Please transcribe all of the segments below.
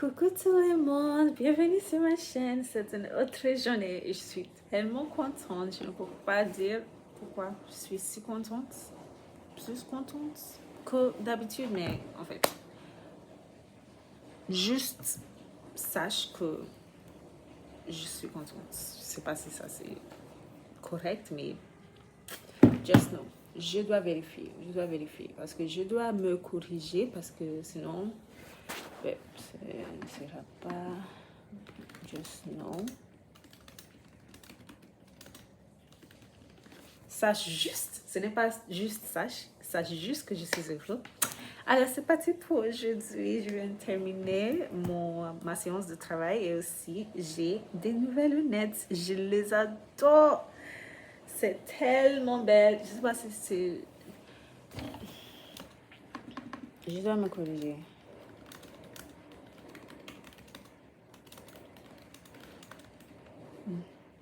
Coucou tout le monde, bienvenue sur ma chaîne. C'est une autre journée et je suis tellement contente. Je ne peux pas dire pourquoi je suis si contente, plus contente que d'habitude, mais en fait, juste sache que je suis contente. Je sais pas si ça c'est correct, mais just know. Je dois vérifier parce que je dois me corriger parce que sinon, ouais, ce sera pas just know. Sache juste, ce n'est pas juste sache juste que je suis heureux. Alors, c'est parti pour aujourd'hui. Je viens de terminer ma séance de travail et aussi j'ai des nouvelles lunettes. Je les adore. C'est tellement belle. Je sais pas si c'est. Je dois me corriger.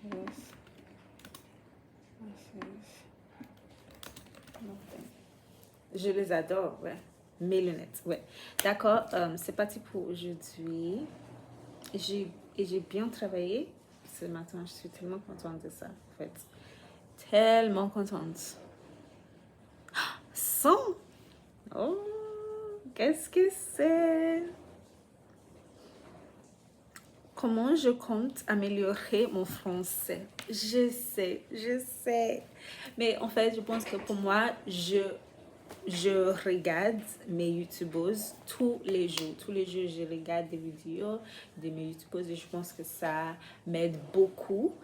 Yes. Je les adore, ouais. Mes lunettes, ouais. D'accord, c'est parti pour aujourd'hui. J'ai bien travaillé ce matin. Je suis tellement contente de ça, en fait. Tellement contente. 100! Oh, qu'est-ce que c'est? Comment je compte améliorer mon français? Je sais. Mais en fait, je pense que pour moi, je regarde mes youtubeuses tous les jours. Tous les jours, je regarde des vidéos de mes youtubeuses et je pense que ça m'aide beaucoup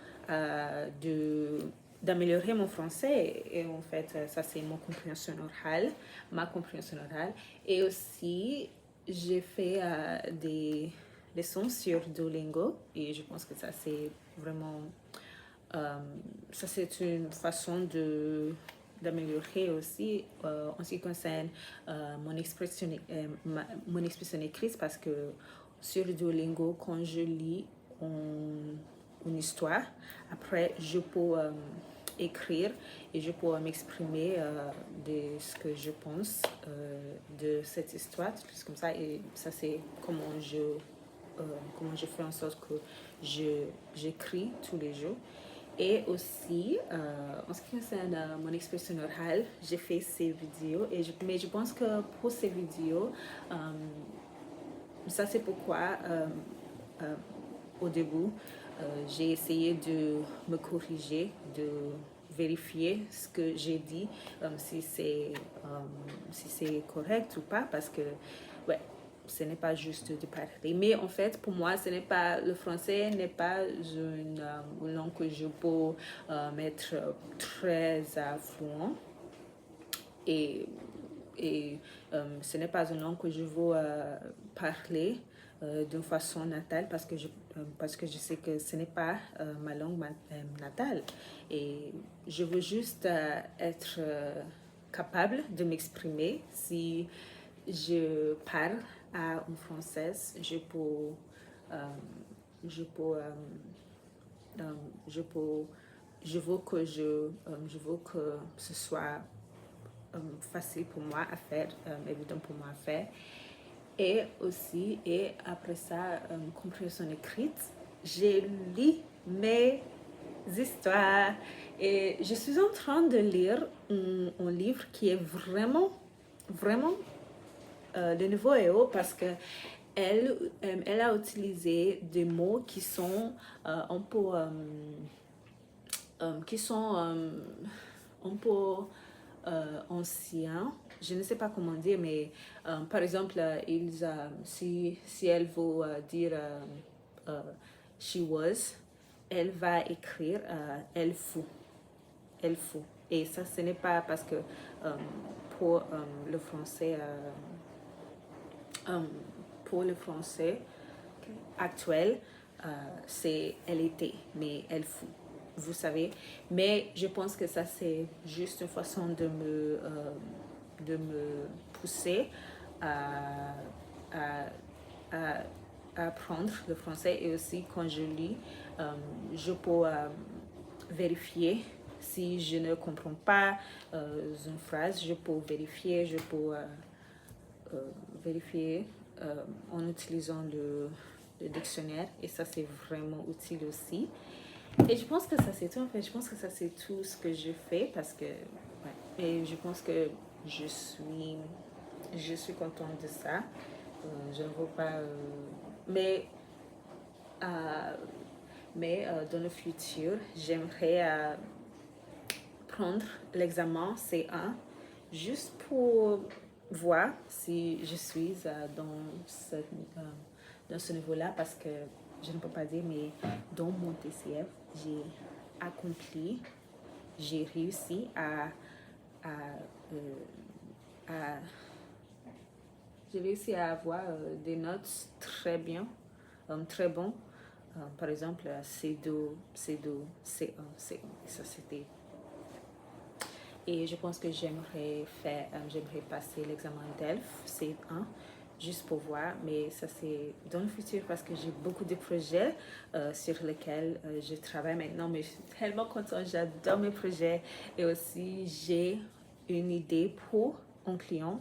d'améliorer mon français. Et en fait, ça, c'est ma compréhension orale. Et aussi, j'ai fait des leçons sur Duolingo et je pense que ça, c'est vraiment... ça, c'est une façon d'améliorer aussi en ce qui concerne mon expression écrite parce que sur Duolingo, quand je lis une histoire, après je peux écrire et je peux m'exprimer de ce que je pense de cette histoire, juste comme ça. Et ça, c'est comment je fais en sorte que j'écris tous les jours. Et aussi, en ce qui concerne mon expression orale, j'ai fait ces vidéos, mais je pense que pour ces vidéos, ça c'est pourquoi au début, j'ai essayé de me corriger, de vérifier ce que j'ai dit, si c'est correct ou pas, parce que, ouais, ce n'est pas juste de parler. Mais en fait, pour moi, le français n'est pas une langue que je peux mettre très fluent. Et ce n'est pas une langue que je veux parler d'une façon natale parce que je sais que ce n'est pas ma langue natale. Et je veux juste être capable de m'exprimer. Si je parle à une Française, je peux, je peux, je veux que ce soit facile pour moi à faire, évident pour moi à faire. Et aussi, et après ça, compréhension écrite, j'ai lu mes histoires et je suis en train de lire un livre qui est vraiment de niveau et haut parce que elle a utilisé des mots qui sont un peu anciens. Je ne sais pas comment dire, mais par exemple, si elle veut dire she was, elle va écrire elle fut. Elle fut. Et ça, ce n'est pas parce que pour le français, actuel, c'est elle était, mais elle fut. Vous savez, mais je pense que ça c'est juste une façon de me pousser à, à, à, à apprendre le français. Et aussi quand je lis, je peux vérifier si je ne comprends pas une phrase, je peux vérifier en utilisant le dictionnaire et ça c'est vraiment utile aussi. Et je pense que ça c'est tout en fait, je pense que ça c'est tout ce que je fais parce que, ouais, et je pense que je suis, je suis contente de ça. Je ne veux pas, euh, dans le futur, j'aimerais prendre l'examen C1 juste pour voir si je suis dans ce niveau-là parce que je ne peux pas dire, mais dans mon TCF, j'ai accompli, j'ai réussi à, à j'ai réussi à avoir des notes très bien, très bon. Par exemple, C2, C2, C1, C1. Et ça, c'était. Et je pense que j'aimerais passer l'examen DELF C1 juste pour voir, mais ça c'est dans le futur parce que j'ai beaucoup de projets sur lesquels je travaille maintenant, mais je suis tellement contente, j'adore mes projets et aussi j'ai une idée pour un client,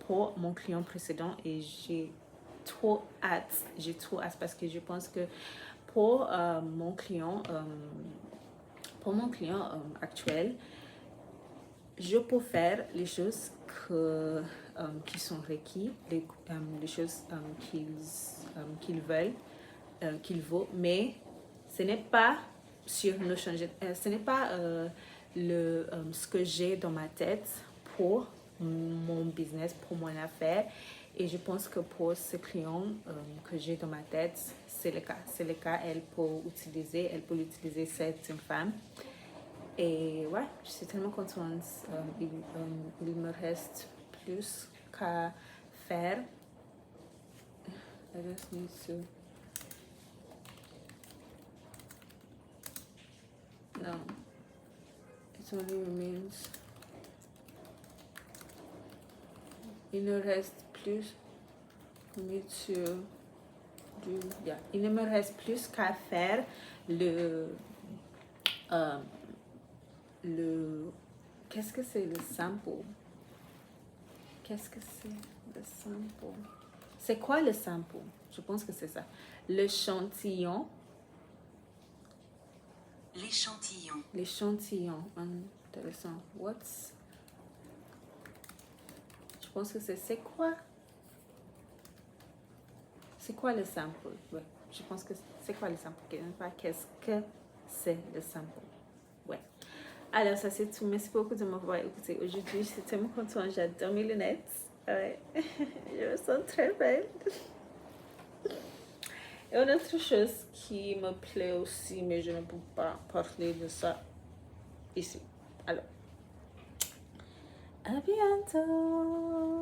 pour mon client précédent et j'ai trop hâte parce que je pense que pour mon client actuel, je peux faire les choses qui sont requises, les choses qu'ils veulent, mais ce n'est pas sur Notion, ce n'est pas ce que j'ai dans ma tête pour mon business, pour mon affaire. Et je pense que pour ce client que j'ai dans ma tête, c'est le cas. C'est le cas, elle peut l'utiliser, cette femme. Et ouais, je suis tellement contente. Il me reste plus qu'à faire. I just need to. No, it only remains. Il ne reste plus il ne me reste plus qu'à faire qu'est-ce que c'est le sample? Qu'est-ce que c'est le sample? C'est quoi le sample? Je pense que c'est ça. L'échantillon. L'échantillon. Intéressant. Je pense que c'est quoi? C'est quoi le sample? Ouais. Je pense que c'est quoi le sample? Qu'est-ce que c'est le sample? Ouais. Alors, ça c'est tout. Merci beaucoup de m'avoir écouté aujourd'hui. J'étais tellement contente. J'adore mes lunettes. Ouais. Je me sens très belle. Et une autre chose qui me plaît aussi, mais je ne peux pas parler de ça ici. Alors, à bientôt.